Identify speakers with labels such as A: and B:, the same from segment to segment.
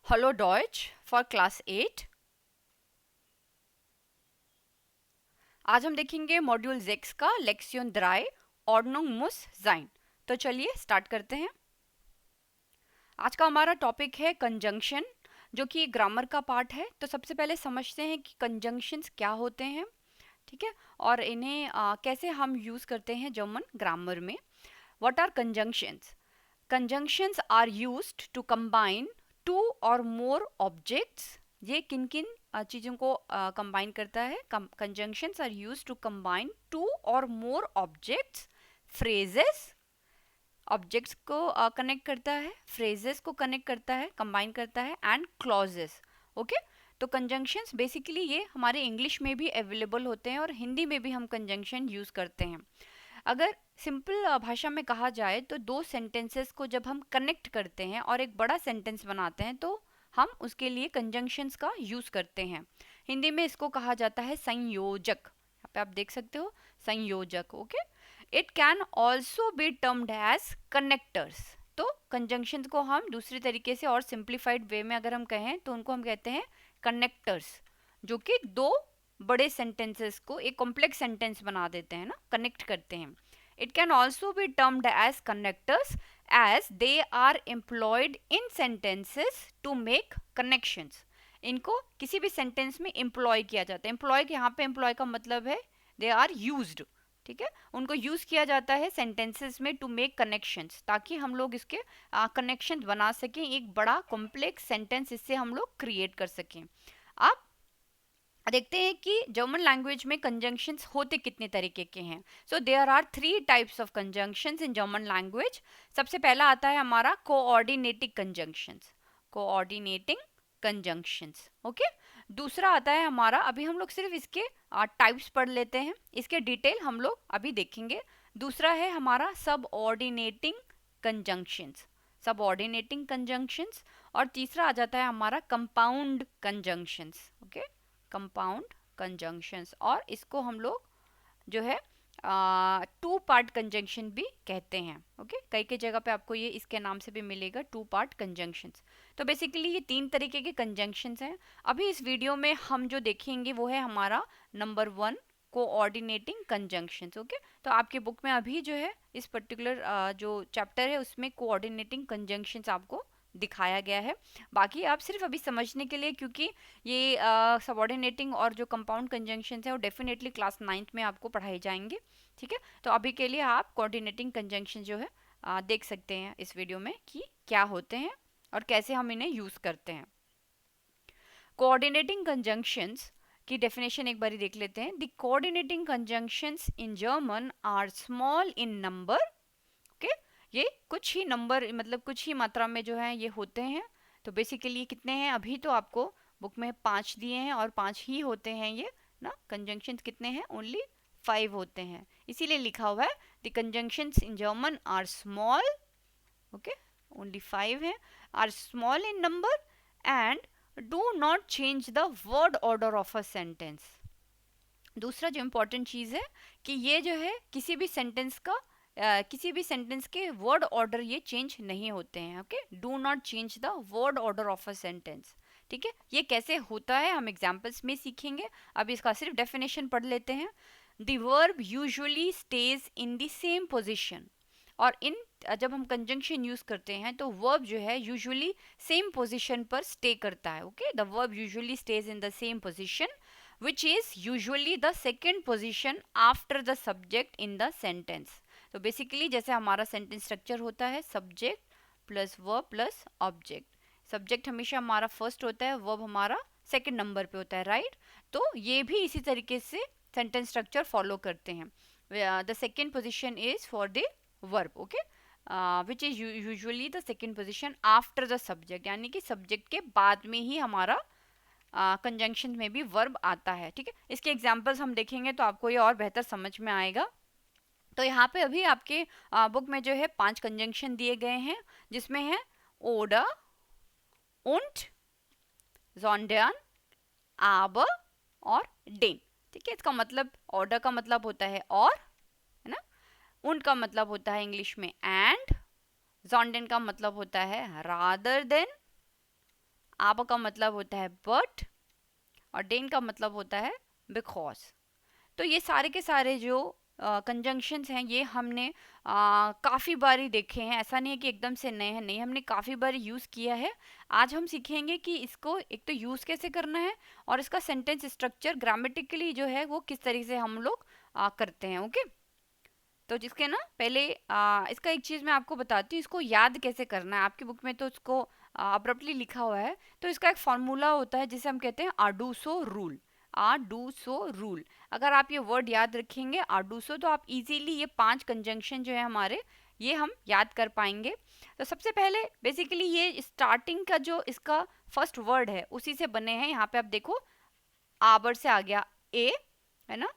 A: Hallo Deutsch for class 8। आज हम देखेंगे मॉड्यूल 6 का लेक्सियन 3 Ordnung muss sein। तो चलिए स्टार्ट करते हैं। आज का हमारा टॉपिक है कंजंक्शन, जो कि ग्रामर का पार्ट है। तो सबसे पहले समझते हैं कि कंजंक्शंस क्या होते हैं, ठीक है, और इन्हें कैसे हम यूज़ करते हैं जर्मन ग्रामर में। What are conjunctions? Conjunctions are used to combine two or more objects। ये किन किन चीज़ों को कंबाइन करता है? Conjunctions are used to combine two or more objects, phrases, objects को कनेक्ट करता है, फ्रेजेस को कनेक्ट करता है, कंबाइन करता है, एंड क्लॉजेस। ओके, तो कंजंक्शंस बेसिकली ये हमारे इंग्लिश में भी अवेलेबल होते हैं और हिंदी में भी हम कंजंक्शन यूज़ करते हैं। अगर सिंपल भाषा में कहा जाए तो दो सेंटेंसेस को जब हम कनेक्ट करते हैं और एक बड़ा सेंटेंस बनाते हैं तो हम उसके लिए कंजंक्शंस का यूज़ करते हैं। हिंदी में इसको कहा जाता है संयोजक। यहाँ पे आप देख सकते हो संयोजक। Okay, it can also be termed as connectors. तो कंजंक्शंस को हम दूसरे तरीके से और सिंप्लीफाइड वे में अगर हम कहें तो उनको हम कहते हैं कनेक्टर्स, जो कि दो बड़े सेंटेंसेस को एक कॉम्प्लेक्स सेंटेंस बना देते हैं ना, कनेक्ट करते हैं। It can also be termed as connectors as they are employed in sentences to make connections. इनको किसी भी सेंटेंस में एम्प्लॉय किया जाता है। एम्प्लॉय यहाँ पे एम्प्लॉय का मतलब है दे आर यूज्ड, ठीक है, उनको यूज किया जाता है सेंटेंसेस में टू मेक कनेक्शंस, ताकि हम लोग इसके कनेक्शन बना सकें, एक बड़ा कॉम्प्लेक्स सेंटेंस इससे हम लोग क्रिएट कर सकें। आप देखते हैं कि जर्मन लैंग्वेज में कंजंक्शंस होते कितने तरीके के हैं। So there are 3 types of conjunctions in German language. सबसे पहला आता है हमारा coordinating conjunctions, coordinating conjunctions. Okay, दूसरा आता है हमारा, अभी हम लोग सिर्फ इसके टाइप्स पढ़ लेते हैं, इसके डिटेल हम लोग अभी देखेंगे। दूसरा है हमारा सबऑर्डिनेटिंग कंजंक्शंस, सबऑर्डिनेटिंग कंजंक्शंस। और तीसरा आ जाता है हमारा compound conjunctions. Okay, compound conjunctions, और इसको हम लोग जो है टू पार्ट कंजंक्शन भी कहते हैं। ओके, कई कई जगह पे आपको ये इसके नाम से भी मिलेगा, टू पार्ट कंजंक्शंस। तो बेसिकली ये 3 तरीके के कंजंक्शंस हैं। अभी इस वीडियो में हम जो देखेंगे वो है हमारा नंबर 1, कोऑर्डिनेटिंग कंजंक्शंस। ओके, तो आपके बुक में अभी जो है इस पर्टिकुलर जो चैप्टर है उसमें कोऑर्डिनेटिंग कंजंक्शंस आपको दिखाया गया है। बाकी आप सिर्फ अभी समझने के लिए, क्योंकि ये सबऑर्डिनेटिंग और जो कंपाउंड कंजंक्शन है वो डेफिनेटली क्लास 9th में आपको पढ़ाए जाएंगे, ठीक है। तो अभी के लिए आप कोऑर्डिनेटिंग कंजंक्शन जो है देख सकते हैं इस वीडियो में कि क्या होते हैं और कैसे हम इन्हें यूज़ करते हैं। कोऑर्डिनेटिंग कंजंक्शंस की डेफिनेशन एक बार देख लेते हैं। The coordinating conjunctions in German are small in number. Okay, ये कुछ ही नंबर, मतलब कुछ ही मात्रा में जो है ये होते हैं। तो बेसिकली कितने हैं? अभी तो आपको बुक में 5 दिए हैं और 5 ही होते हैं ये ना। कंजंक्शंस कितने हैं? ओनली 5 होते हैं, इसीलिए लिखा हुआ है the conjunctions in German are small. Okay, only 5 हैं, are small in number and do not change the word order of a sentence. दूसरा जो इम्पोर्टेंट चीज़ है कि ये जो है किसी भी सेंटेंस का किसी भी सेंटेंस के वर्ड ऑर्डर ये चेंज नहीं होते हैं। Okay, do not change the word order of a sentence, ठीक है। ये कैसे होता है हम एग्जांपल्स में सीखेंगे, अब इसका सिर्फ डेफिनेशन पढ़ लेते हैं। The verb usually stage in the same position. और इन जब हम कंजंक्शन यूज करते हैं तो वर्ब जो है यूजुअली सेम पोजिशन पर स्टे करता है। Okay, the verb usually stage in the same position which is usually the second position after the subject in the sentence। तो बेसिकली जैसे हमारा सेंटेंस स्ट्रक्चर होता है subject plus verb plus object. Subject हमेशा हमारा first होता है, verb हमारा सेकंड नंबर पे होता है, राइट। तो ये भी इसी तरीके से सेंटेंस स्ट्रक्चर फॉलो करते हैं। The second position is for the verb, okay, which is usually the second position after the subject, यानी कि सब्जेक्ट के बाद में ही हमारा कंजंक्शन में भी वर्ब आता है, ठीक है। इसके एग्जांपल्स हम देखेंगे तो आपको ये और बेहतर समझ में आएगा। तो यहाँ पे अभी आपके बुक में जो है 5 कंजंक्शन दिए गए हैं, जिसमें है ओडर, उंट, ज़ोंडर्न, आबर और डेन, ठीक है। इसका मतलब ऑर्डर का मतलब होता है और, है ना। उंट का मतलब होता है इंग्लिश में एंड, ज़ोंडर्न का मतलब होता है रादर देन, आब का मतलब होता है बट, और डेन का मतलब होता है बिकॉज। तो ये सारे के सारे जो कंजंक्शंस हैं ये हमने काफ़ी बारी देखे हैं, ऐसा नहीं है कि एकदम से नए हैं, नहीं, हमने काफ़ी बार यूज़ किया है। आज हम सीखेंगे कि इसको एक तो यूज़ कैसे करना है और इसका सेंटेंस स्ट्रक्चर ग्रामेटिकली जो है वो किस तरीके से हम लोग करते हैं। ओके, तो जिसके ना पहले इसका एक चीज़ मैं आपको बताती हूँ, इसको याद कैसे करना है। आपकी बुक में तो इसको अब्रप्टली लिखा हुआ है, तो इसका एक फॉर्मूला होता है जिसे हम कहते हैं आडूसो रूल। आडूसो रूल, अगर आप ये वर्ड याद रखेंगे आडूसो, तो आप इजीली ये 5 कंजंक्शन जो है हमारे, ये हम याद कर पाएंगे। तो सबसे पहले बेसिकली ये स्टार्टिंग का जो इसका फर्स्ट वर्ड है उसी से बने हैं। यहाँ पे आप देखो, आबर से आ गया ए, है ना,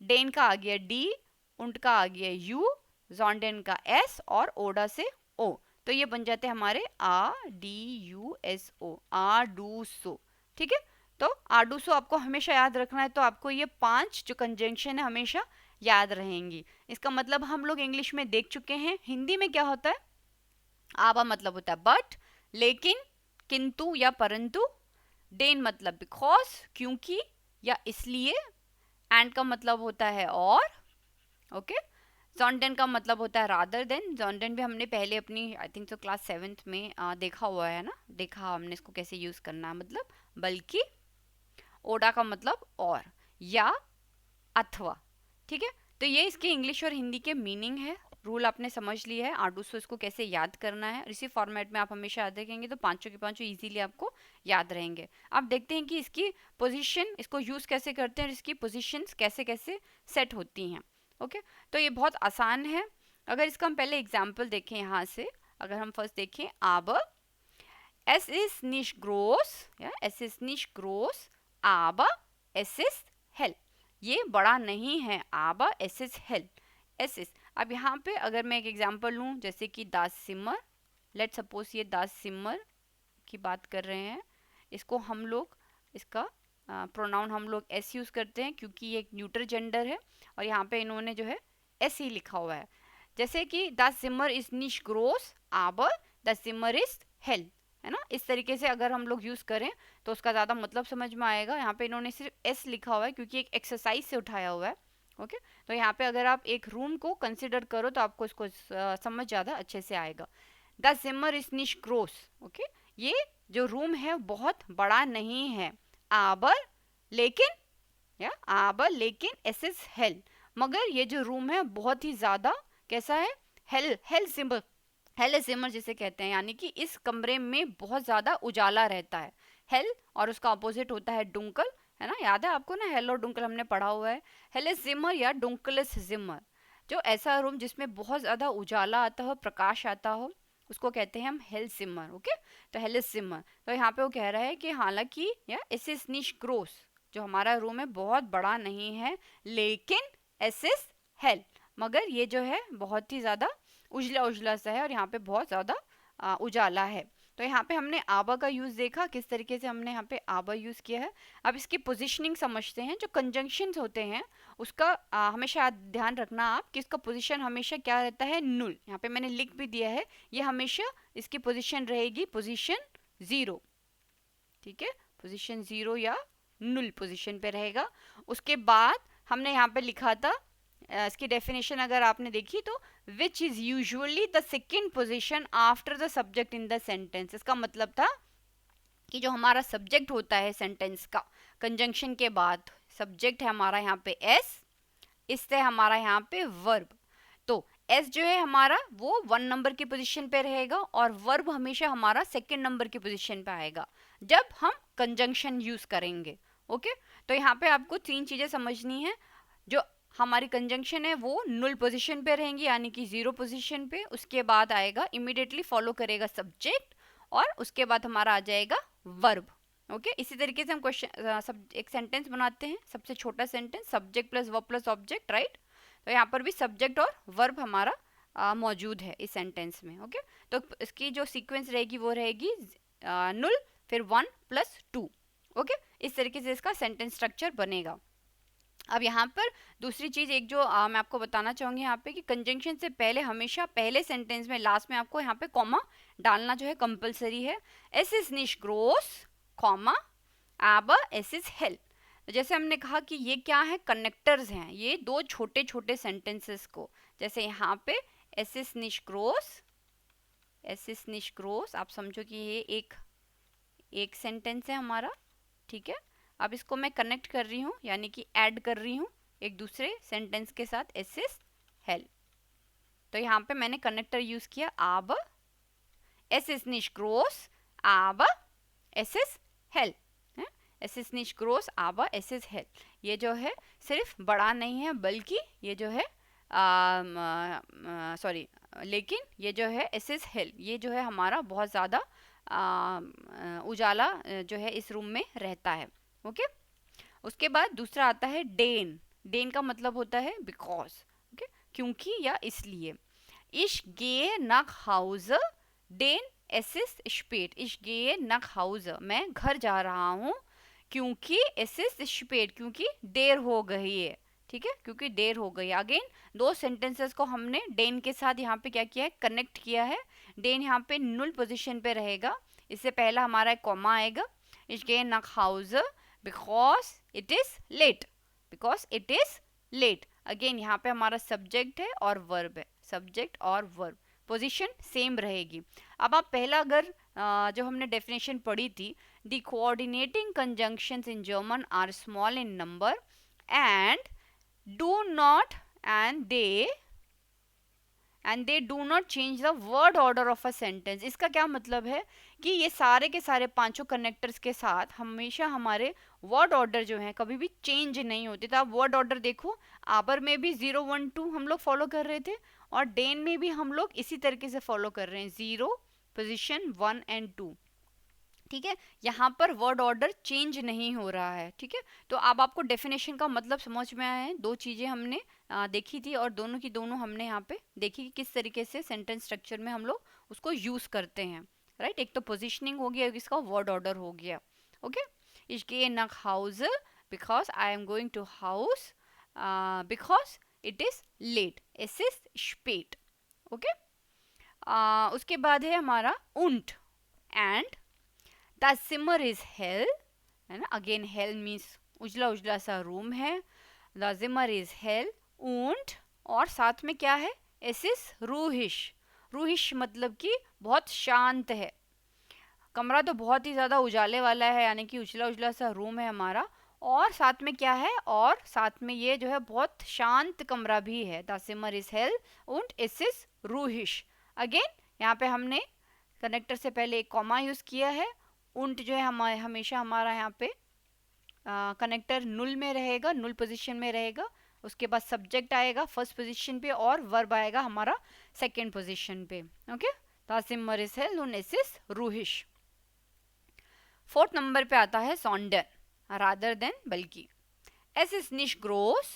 A: डेन का आ गया डी, उंट का आ गया यू, जॉन्डेन का एस, और ओडा से ओ। तो ये बन जाते हैं हमारे आ डी यू एस ओ, आडूसो। ठीक है, तो आडूसो आपको हमेशा याद रखना है, तो आपको ये 5 जो कंजंक्शन है हमेशा याद रहेंगी। इसका मतलब हम लोग इंग्लिश में देख चुके हैं। हिंदी में क्या होता है, आबा मतलब होता है बट, लेकिन, किंतु या परंतु। डेन मतलब बिकॉज, क्योंकि या इसलिए। एंड का मतलब होता है और। ओके, जॉन्डेन का मतलब होता है रादर देन। जॉन्डेन भी हमने पहले अपनी आई थिंक तो क्लास 7th में देखा हुआ है ना, देखा हमने इसको कैसे यूज करना है, मतलब बल्कि। ओडा का मतलब और या अथवा। ठीक है, तो ये इसके इंग्लिश और हिंदी के मीनिंग है। रूल आपने समझ लिया है, आडूसो इसको कैसे याद करना है, इसी फॉर्मेट में आप हमेशा याद रखेंगे तो पांचों के पांचों इजीली आपको याद रहेंगे। अब देखते हैं कि इसकी पोजीशन, इसको यूज कैसे करते हैं और इसकी पोजीशंस कैसे कैसे सेट होती हैं। ओके, तो ये बहुत आसान है। अगर इसका हम पहले एग्जाम्पल देखें यहाँ से, अगर हम फर्स्ट देखें, आब es ist nicht groß, या es ist nicht groß, aber es ist hell। ये बड़ा नहीं है, aber es ist hell, es ist। अब यहाँ पे अगर मैं एक एग्जांपल लूँ, जैसे कि दास सिमर, लेट सपोज ये दास सिमर की बात कर रहे हैं, इसको हम लोग, इसका प्रोनाउन हम लोग एस यूज़ करते हैं क्योंकि ये एक न्यूट्रल जेंडर है, और यहाँ पे इन्होंने जो है एस ही लिखा हुआ है। जैसे कि दास सिमर इज निश ग्रोस, aber दास सिमर इज हेल, है ना। इस तरीके से अगर हम लोग यूज़ करें तो उसका ज़्यादा मतलब समझ में आएगा। यहाँ पे इन्होंने सिर्फ एस लिखा हुआ है क्योंकि एक एक्सरसाइज से उठाया हुआ है। ओके, तो यहाँ पे अगर आप एक रूम को कंसिडर करो तो आपको इसको समझ ज़्यादा अच्छे से आएगा। द जिमर इज निश ग्रोस, ओके, ये जो रूम है बहुत बड़ा नहीं है, आबर लेकिन, या आबर लेकिन एस इज हेल, मगर ये जो रूम है बहुत ही ज़्यादा कैसा है, हेल, हेल सिंबल, हेल सिमर जिसे कहते हैं, यानी कि इस कमरे में बहुत ज़्यादा उजाला रहता है। हेल और उसका अपोजिट होता है डुंकल, है ना, याद है आपको ना, हेल और डुंकल हमने पढ़ा हुआ है। हेल जिमर या डुंकलस जिमर, जो ऐसा रूम जिसमें बहुत ज़्यादा उजाला आता हो, प्रकाश आता हो, उसको कहते हैं हम हेल सिमर। ओके, तो हेल सिमर, तो यहाँ पे वो कह रहा है कि हालांकि या एस इज निश ग्रोस, जो हमारा रूम है बहुत बड़ा नहीं है, लेकिन एस इज हेल, मगर ये जो है बहुत ही ज़्यादा उजला उजला सा है और यहाँ पे बहुत ज़्यादा उजाला है। तो यहाँ पे हमने आबा का यूज़ देखा, किस तरीके से हमने यहाँ पे आबा यूज़ किया है। अब इसकी पोजीशनिंग समझते हैं। जो कंजंक्शंस होते हैं उसका हमेशा ध्यान रखना आप कि इसका पोजीशन हमेशा क्या रहता है, नुल। यहाँ पे मैंने लिख भी दिया है, ये हमेशा इसकी पोजीशन रहेगी पोजीशन 0। ठीक है, पोजीशन 0 या नुल पोजीशन पे रहेगा। उसके बाद हमने यहाँ पे लिखा था, इसकी डेफिनेशन अगर आपने देखी तो, which is usually the second position after the subject in the sentence. इसका मतलब था कि जो हमारा सब्जेक्ट होता है सेंटेंस का, कंजंक्शन के बाद सब्जेक्ट है हमारा यहाँ पे एस, इससे हमारा यहाँ पे वर्ब। तो एस जो है हमारा वो 1 नंबर की पोजीशन पे रहेगा और वर्ब हमेशा हमारा 2nd नंबर की पोजीशन पे आएगा जब हम कंजंक्शन यूज करेंगे। ओके, तो यहाँ पे आपको 3 चीजें समझनी है। जो हमारी कंजंक्शन है वो नुल पोजीशन पे रहेंगी, यानी कि 0 पोजीशन पे। उसके बाद आएगा, इमीडिएटली फॉलो करेगा सब्जेक्ट, और उसके बाद हमारा आ जाएगा वर्ब। ओके, इसी तरीके से हम क्वेश्चन एक सेंटेंस बनाते हैं, सबसे छोटा sentence, subject plus verb plus object, right. तो यहाँ पर भी सब्जेक्ट और वर्ब हमारा मौजूद है इस सेंटेंस में। ओके, तो इसकी जो सीक्वेंस रहेगी वो रहेगी नुल, फिर 1 + 2। ओके, इस तरीके से इसका सेंटेंस स्ट्रक्चर बनेगा। अब यहाँ पर दूसरी चीज एक जो मैं आपको बताना चाहूंगी यहाँ पे कि कंजंक्शन से पहले हमेशा पहले सेंटेंस में लास्ट में आपको यहाँ पे कॉमा डालना जो है कंपलसरी है। एस इज निश ग्रोस comma aber es ist hell। तो जैसे हमने कहा कि ये क्या है, कनेक्टर्स हैं, ये दो छोटे छोटे सेंटेंसेस को, जैसे यहाँ पे es ist nicht groß, es ist nicht groß, आप समझो कि ये एक सेंटेंस है हमारा, ठीक है। अब इसको मैं कनेक्ट कर रही हूँ, यानी कि ऐड कर रही हूँ एक दूसरे सेंटेंस के साथ, es ist hell। तो यहाँ पे मैंने कनेक्टर यूज किया aber es ist nicht groß, aber es ist hell। es ist nicht groß, aber es ist hell। ये जो है सिर्फ बड़ा नहीं है, बल्कि ये जो है सॉरी लेकिन ये जो है es ist hell, ये जो है हमारा बहुत ज़्यादा उजाला जो है इस रूम में रहता है। ओके, उसके बाद दूसरा आता है डेन। डेन का मतलब होता है बिकॉज, ओके, क्योंकि या इसलिए। Ich gehe nach Hause, denn es ist spät। Ich gehe nach Hause, मैं घर जा रहा हूँ, क्योंकि es ist spät, क्योंकि देर हो गई है, ठीक है, क्योंकि देर हो गई। अगेन दो सेंटेंसेस को हमने डेन के साथ यहाँ पे क्या किया है, कनेक्ट किया है। डेन यहाँ पे नुल पोजीशन पे रहेगा, इससे पहला हमारा एक कॉमा आएगा। Ich gehe nach Hause because it is late, because it is late। Again यहाँ पे हमारा सब्जेक्ट है और वर्ब है, सब्जेक्ट और वर्ब, पोजीशन सेम रहेगी। अब आप पहला अगर जो हमने डेफिनेशन पढ़ी थी, the coordinating conjunctions in German are small in number and do not and they do not change the word order of a sentence. इसका क्या मतलब है कि ये सारे के सारे पांचों कनेक्टर्स के साथ हमेशा हमारे वर्ड ऑर्डर जो है कभी भी चेंज नहीं होते। तो आप वर्ड ऑर्डर देखो, आबर में भी 0 1 2 हम लोग फॉलो कर रहे थे, और डेन में भी हम लोग इसी तरीके से फॉलो कर रहे हैं, 0 पोजीशन 1 एंड 2, ठीक है। यहाँ पर वर्ड ऑर्डर चेंज नहीं हो रहा है, ठीक है। तो अब आपको डेफिनेशन का मतलब समझ में आया है। दो चीज़ें हमने देखी थी और दोनों की दोनों हमने यहाँ पे देखी कि किस तरीके से सेंटेंस स्ट्रक्चर में हम लोग उसको यूज़ करते हैं, राइट। एक तो पोजिशनिंग हो गया, इसका वर्ड ऑर्डर हो गया। Okay, ich gehe nach Hause because I am going to house because it is late, es ist spät। Okay, उसके बाद है हमारा und and द सिमर इज हेल, है ना। अगेन हेल मीन्स उजला उजला सा रूम है, द जिमर इज हेल ऊंट, और साथ में क्या है, एस इज रूहिश। रूहिश मतलब कि बहुत शांत है, कमरा तो बहुत ही ज़्यादा उजाले वाला है, यानी कि उजला उजला सा रूम है हमारा, और साथ में क्या है, और साथ में ये जो है बहुत शांत कमरा भी है। द सिमर इज हेल ऊंट एस इज रूहिश। अगेन यहाँ पे हमने कनेक्टर से पहले एक कॉमा यूज़ किया है। उंट जो है हमेशा हमारा यहाँ पे कनेक्टर नुल में रहेगा, नुल पोजीशन में रहेगा। उसके बाद सब्जेक्ट आएगा फर्स्ट पोजीशन पे और वर्ब आएगा हमारा सेकंड पोजीशन पे। ओके, तासिमर इज हेल nun es ist रूहिश। फोर्थ नंबर पे आता है सॉन्डर, रादर देन बल्कि। एस इज निश ग्रोस,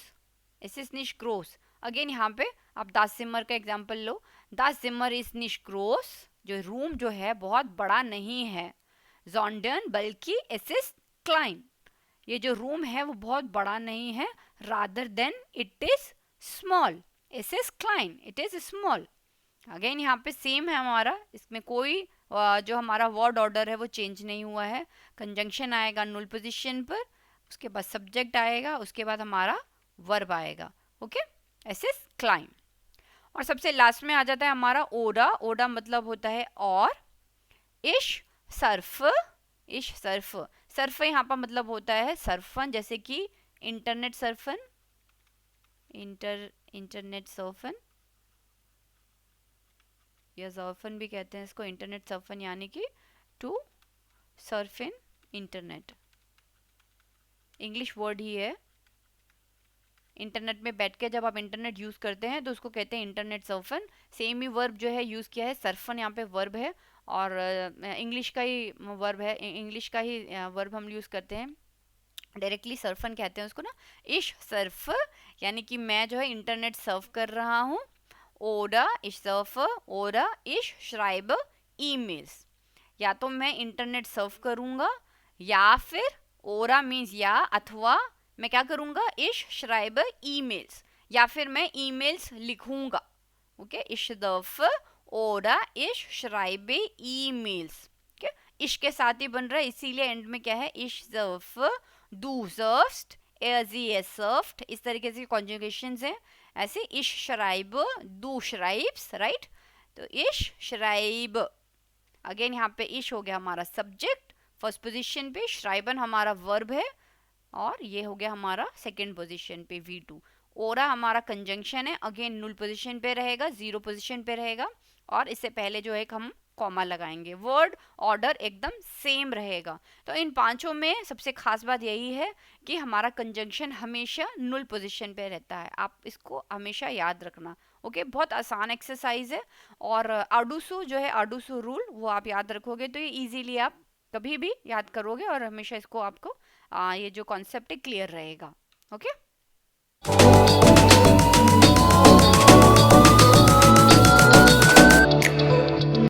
A: एस इज निश ग्रोस। अगेन यहाँ पे आप दास सिमर का एग्जाम्पल लो, दास सिमर इज निश ग्रोस, जो रूम जो है बहुत बड़ा नहीं है, जॉन्डन बल्कि एस इज क्लाइन, ये जो रूम है वो बहुत बड़ा नहीं है, rather than it is small, एस इज क्लाइन, इट इज स्मॉल। अगेन यहाँ पे सेम है हमारा, इसमें कोई जो हमारा वर्ड ऑर्डर है वो चेंज नहीं हुआ है। कंजंक्शन आएगा नुल पोजीशन पर, उसके बाद सब्जेक्ट आएगा, उसके बाद हमारा वर्ब आएगा। ओके, एस इज क्लाइन। और सबसे लास्ट में आ जाता है हमारा ओडा। ओडा मतलब होता है और। इश सर्फ, इश सर्फ, सर्फ यहाँ पर मतलब होता है सर्फन, जैसे कि इंटरनेट सर्फन, इंटरनेट सर्फन या सर्फन भी कहते हैं इसको, इंटरनेट सर्फन यानी कि to surf in internet, English word ही है। इंटरनेट में बैठ के जब आप इंटरनेट यूज़ करते हैं तो उसको कहते हैं इंटरनेट सर्फन। सेम ही वर्ब जो है यूज़ किया है, सर्फन यहाँ पे वर्ब है, और इंग्लिश का ही वर्ब है, इंग्लिश का ही वर्ब हम यूज़ करते हैं, डायरेक्टली सर्फन कहते हैं उसको ना। इश सर्फ यानी कि मैं जो है इंटरनेट सर्फ कर रहा हूँ। ओडा इश सर्फ, ओडा इश श्राइब ईमेल्स, या तो मैं इंटरनेट सर्फ करूँगा, या फिर ओरा मीन्स या, अथवा मैं क्या करूंगा, इश श्राइब ईमेल्स, या फिर मैं ईमेल्स लिखूंगा. ओके, इश दफ ओरा इश श्राइब ईमेल्स. ओके, इश के साथ ही बन रहा है, इसीलिए एंड में क्या है, इश दफ दू सर्फ्ट एजी सर्फ्ट, इस तरीके से कॉन्जुगेशन है. ऐसे इश श्राइब दू श्राइब्स, राइट. तो इश श्राइब, अगेन यहाँ पे इश हो गया हमारा सब्जेक्ट फर्स्ट पोजीशन पे, श्राइबन हमारा वर्ब है, और ये हो गया हमारा सेकंड पोजीशन पे V2. ओरा हमारा कंजंक्शन है, अगेन नुल पोजीशन पे रहेगा, जीरो पोजीशन पे रहेगा, और इससे पहले जो है हम कॉमा लगाएंगे. वर्ड ऑर्डर एकदम सेम रहेगा. तो इन पांचों में सबसे खास बात यही है कि हमारा कंजंक्शन हमेशा नुल पोजीशन पे रहता है. आप इसको हमेशा याद रखना. ओके, बहुत आसान एक्सरसाइज है. और आडूसू जो है, आडूसू रूल, वो आप याद रखोगे तो ये इजीली आप कभी भी याद करोगे, और हमेशा इसको आपको ये जो कॉन्सेप्ट है क्लियर रहेगा. ओके.